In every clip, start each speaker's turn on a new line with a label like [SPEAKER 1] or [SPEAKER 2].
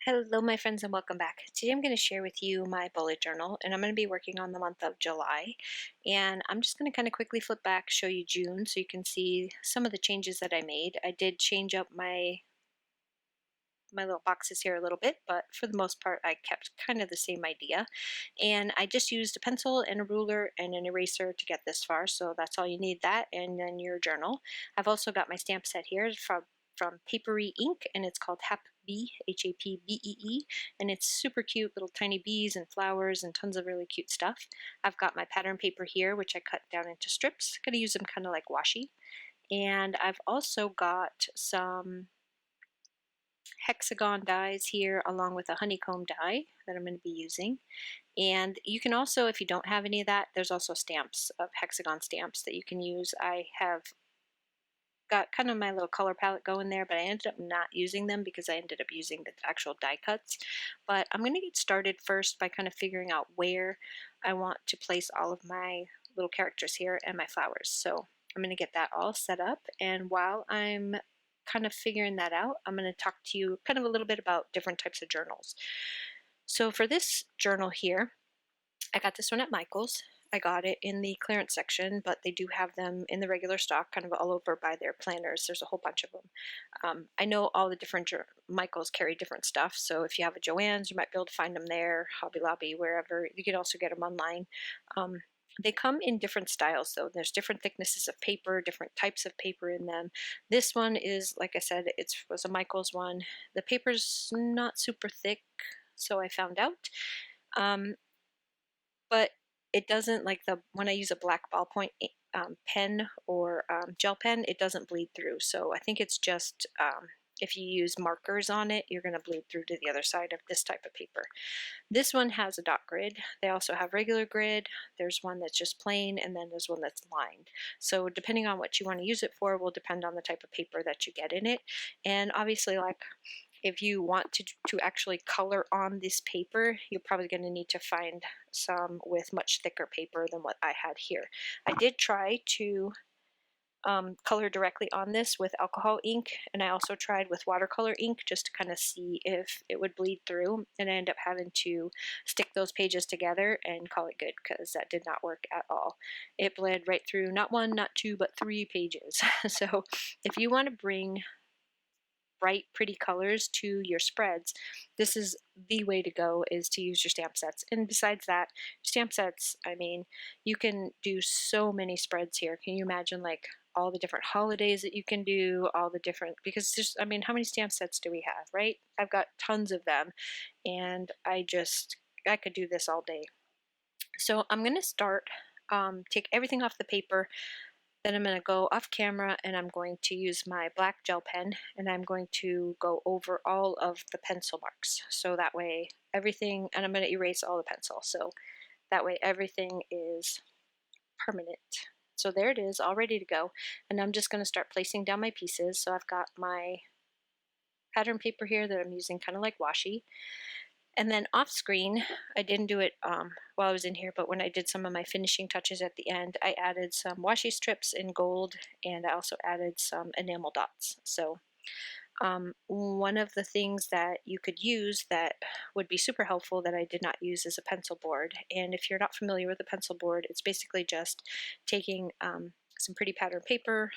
[SPEAKER 1] Hello, my friends, and welcome back. Today I'm going to share with you my bullet journal, and I'm going to be working on the month of July. And I'm just going to kind of quickly flip back, show you June, so you can see some of the changes that I made. I did change up my little boxes here a little bit, but for the most part, I kept kind of the same idea. And I just used a pencil and a ruler and an eraser to get this far, so that's all you need, that and then your journal. I've also got my stamp set here from Paperie Ink, and it's called Hapbee, Hapbee, and it's super cute, little tiny bees and flowers and tons of really cute stuff. I've got my pattern paper here, which I cut down into strips. I'm going to use them kind of like washi. And I've also got some hexagon dies here along with a honeycomb die that I'm going to be using. And you can also, if you don't have any of that, there's also stamps of hexagon stamps that you can use. I have got kind of my little color palette going there, but I ended up not using them because I ended up using the actual die cuts. But I'm going to get started first by kind of figuring out where I want to place all of my little characters here and my flowers. So I'm going to get that all set up, and while I'm kind of figuring that out, I'm going to talk to you kind of a little bit about different types of journals. So for this journal here, I got this one at Michael's. I got it in the clearance section, but they do have them in the regular stock kind of all over by their planners. There's a whole bunch of them. I know all the different Michael's carry different stuff, so if you have a Joann's, you might be able to find them there, Hobby Lobby, wherever. You can also get them online. They come in different styles, though. There's different thicknesses of paper, different types of paper in them. This one is, like I said, it was a Michael's one. The paper's not super thick, so I found out. But it doesn't, like when I use a black ballpoint pen or gel pen, it doesn't bleed through. So I think it's just if you use markers on it, you're going to bleed through to the other side of this type of paper. This one has a dot grid. They also have regular grid. There's one that's just plain, and then there's one that's lined. So depending on what you want to use it for will depend on the type of paper that you get in it. And obviously, like, if you want to actually color on this paper, you're probably going to need to find some with much thicker paper than what I had here. I did try to color directly on this with alcohol ink, and I also tried with watercolor ink just to kind of see if it would bleed through, and I ended up having to stick those pages together and call it good, because that did not work at all. It bled right through not one, not two, but 3 pages. So if you want to bring bright, pretty colors to your spreads, this is the way to go, is to use your stamp sets. And besides that, stamp sets, I mean, you can do so many spreads here. Can you imagine, like, all the different holidays that you can do, all the different, because there's, I mean, how many stamp sets do we have, right? I've got tons of them, and I could do this all day. So I'm going to start, take everything off the paper. Then I'm going to go off camera, and I'm going to use my black gel pen, and I'm going to go over all of the pencil marks. So that way everything, and I'm going to erase all the pencil. So that way everything is permanent. So there it is, all ready to go. And I'm just going to start placing down my pieces. So I've got my pattern paper here that I'm using kind of like washi. And then off screen, I didn't do it while I was in here, but when I did some of my finishing touches at the end, I added some washi strips in gold, and I also added some enamel dots. So one of the things that you could use that would be super helpful that I did not use is a pencil board. And if you're not familiar with a pencil board, it's basically just taking some pretty pattern paper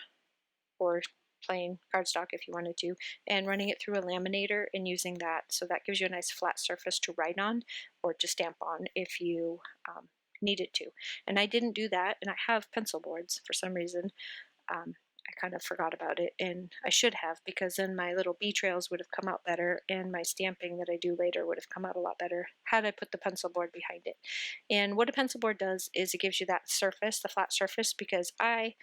[SPEAKER 1] or plain cardstock if you wanted to, and running it through a laminator and using that. So that gives you a nice flat surface to write on or to stamp on if you needed to. And I didn't do that, and I have pencil boards for some reason. I kind of forgot about it, and I should have, because then my little bee trails would have come out better, and my stamping that I do later would have come out a lot better had I put the pencil board behind it. And what a pencil board does is it gives you that surface, the flat surface, because I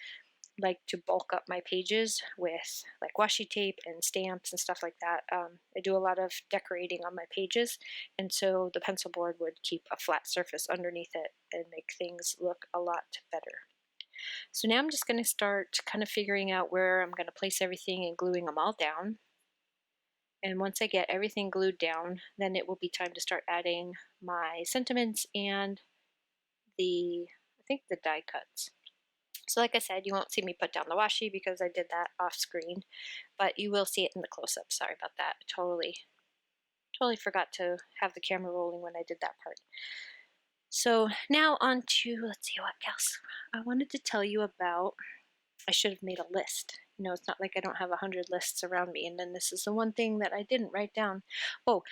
[SPEAKER 1] like to bulk up my pages with like washi tape and stamps and stuff like that. I do a lot of decorating on my pages, and so the pencil board would keep a flat surface underneath it and make things look a lot better. So now I'm just going to start kind of figuring out where I'm going to place everything and gluing them all down. And once I get everything glued down, then it will be time to start adding my sentiments and I think the die cuts. So like I said, you won't see me put down the washi because I did that off screen, but you will see it in the close-up. Sorry about that. Totally Totally forgot to have the camera rolling when I did that part. So now on to, let's see what else I wanted to tell you about. I should have made a list. You know, it's not like I don't have 100 lists around me, and then this is the one thing that I didn't write down. Oh,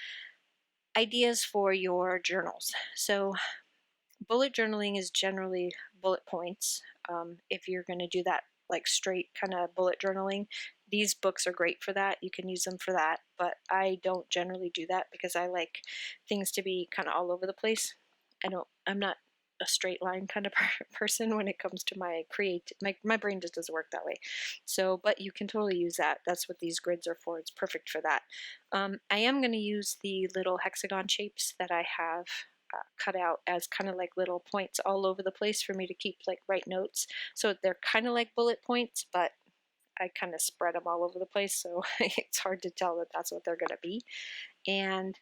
[SPEAKER 1] ideas for your journals. So bullet journaling is generally bullet points. If you're going to do that like straight kind of bullet journaling, these books are great for that. You can use them for that, but I don't generally do that because I like things to be kind of all over the place. I'm not a straight line kind of person when it comes to my brain just doesn't work that way. So, but you can totally use that. That's what these grids are for. It's perfect for that. I am going to use the little hexagon shapes that I have cut out as kind of like little points all over the place for me to keep like write notes. So they're kind of like bullet points, but I kind of spread them all over the place, so it's hard to tell that that's what they're going to be. And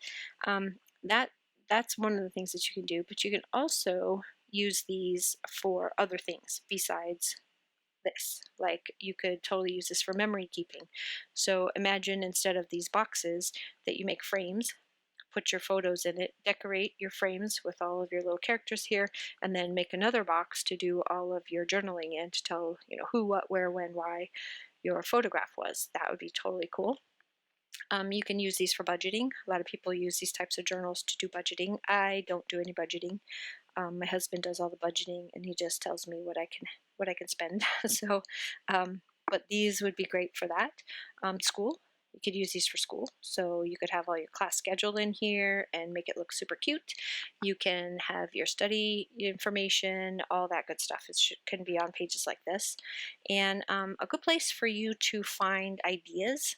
[SPEAKER 1] um, that's one of the things that you can do, but you can also use these for other things besides this. Like you could totally use this for memory keeping. So imagine instead of these boxes that you make frames, put your photos in it, decorate your frames with all of your little characters here, and then make another box to do all of your journaling in to tell, you know, who, what, where, when, why your photograph was. That would be totally cool. You can use these for budgeting. A lot of people use these types of journals to do budgeting. I don't do any budgeting. My husband does all the budgeting, and he just tells me what I can spend. So, but these would be great for that. School. You could use these for school. So you could have all your class schedule in here and make it look super cute. You can have your study information, all that good stuff. Can be on pages like this. And a good place for you to find ideas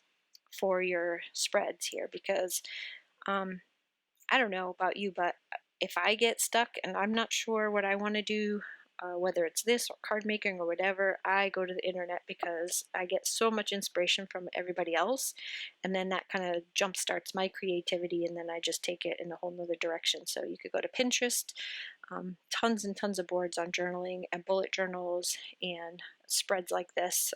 [SPEAKER 1] for your spreads here, because I don't know about you, but if I get stuck and I'm not sure what I want to do, whether it's this or card making or whatever, I go to the internet because I get so much inspiration from everybody else, and then that kind of jump starts my creativity, and then I just take it in a whole nother direction. So you could go to Pinterest, tons and tons of boards on journaling and bullet journals and spreads like this.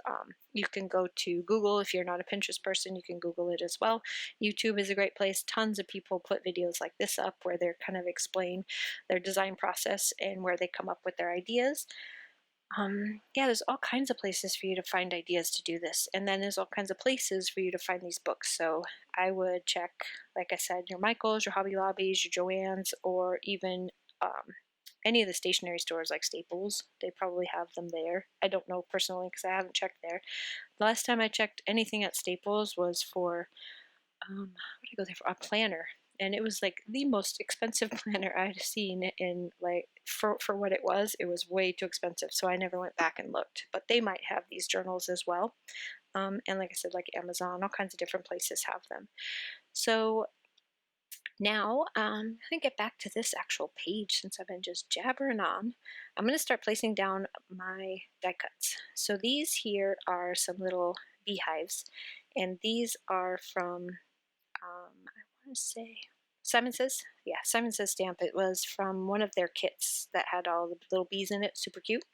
[SPEAKER 1] You can go to Google. If you're not a Pinterest person, you can Google it as well. YouTube is a great place. Tons of people put videos like this up where they're kind of explain their design process and where they come up with their ideas. Yeah, there's all kinds of places for you to find ideas to do this, and then there's all kinds of places for you to find these books. So I would check, like I said, your Michaels, your Hobby Lobbies, your Joann's, or even any of the stationery stores like Staples. They probably have them there. I don't know personally because I haven't checked there. The last time I checked anything at Staples was for what did I go there for? A planner, and it was like the most expensive planner I'd seen in like for what it was. It was way too expensive, so I never went back and looked. But they might have these journals as well, and like I said, like Amazon, all kinds of different places have them. So now, I'm going to get back to this actual page since I've been just jabbering on. I'm going to start placing down my die cuts. So these here are some little beehives, and these are from, I want to say, Simon Says? Yeah, Simon Says stamp. It was from one of their kits that had all the little bees in it, super cute.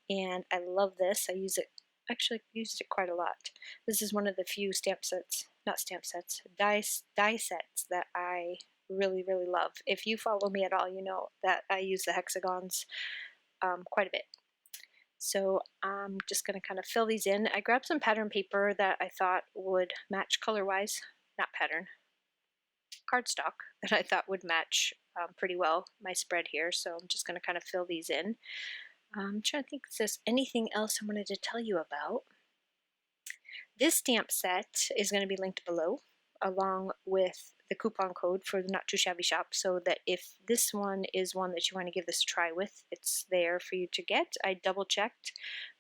[SPEAKER 1] And I love this. I use it, actually used it quite a lot. This is one of the few stamp sets, not stamp sets, die sets that I really, really love. If you follow me at all, you know that I use the hexagons quite a bit. So I'm just going to kind of fill these in. I grabbed some pattern paper that I thought would match color-wise, not pattern, cardstock that I thought would match pretty well my spread here. So I'm just going to kind of fill these in. I'm trying to think if there's anything else I wanted to tell you about. This stamp set is going to be linked below, along with the coupon code for the Not Too Shabby Shop, so that if this one is one that you want to give this a try with, it's there for you to get. I double checked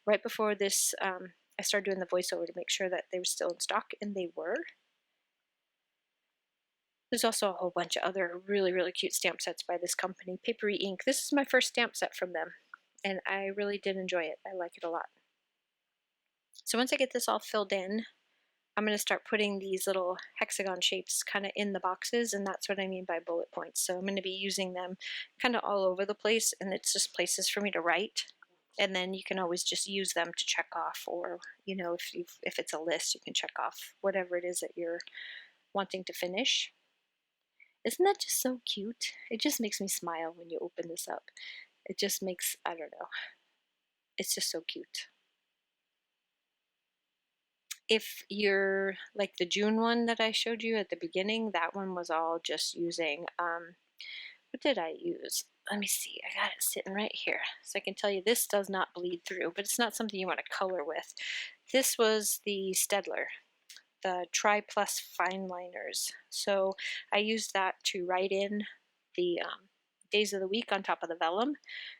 [SPEAKER 1] right before this. I started doing the voiceover to make sure that they were still in stock, and they were. There's also a whole bunch of other really, really cute stamp sets by this company, Paperie Ink. This is my first stamp set from them, and I really did enjoy it. I like it a lot. So once I get this all filled in, I'm going to start putting these little hexagon shapes kind of in the boxes, and that's what I mean by bullet points. So I'm going to be using them kind of all over the place, and it's just places for me to write. And then you can always just use them to check off, or, you know, if it's a list, you can check off whatever it is that you're wanting to finish. Isn't that just so cute? It just makes me smile when you open this up. It just makes, I don't know, it's just so cute. If you're like the June one that I showed you at the beginning, that one was all just using, what did I use? Let me see, I got it sitting right here. So I can tell you this does not bleed through, but it's not something you want to color with. This was the Stedler, the Tri Plus Fine Liners. So I used that to write in the days of the week on top of the vellum,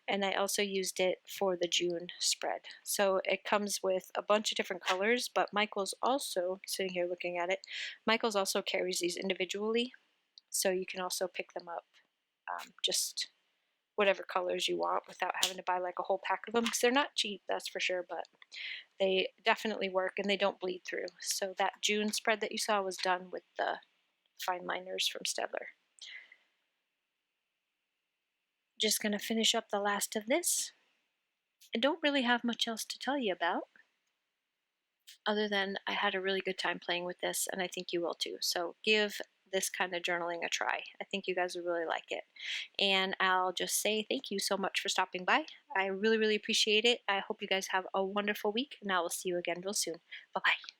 [SPEAKER 1] and I also used it for the June spread. So it comes with a bunch of different colors, but Michael's also, sitting here looking at it, Michael's also carries these individually, so you can also pick them up just whatever colors you want without having to buy like a whole pack of them, because they're not cheap, that's for sure, but they definitely work and they don't bleed through. So that June spread that you saw was done with the fine liners from Stedler. Just going to finish up the last of this. I don't really have much else to tell you about other than I had a really good time playing with this, and I think you will too. So give this kind of journaling a try. I think you guys will really like it. And I'll just say thank you so much for stopping by. I really, really appreciate it. I hope you guys have a wonderful week, and I will see you again real soon. Bye-bye.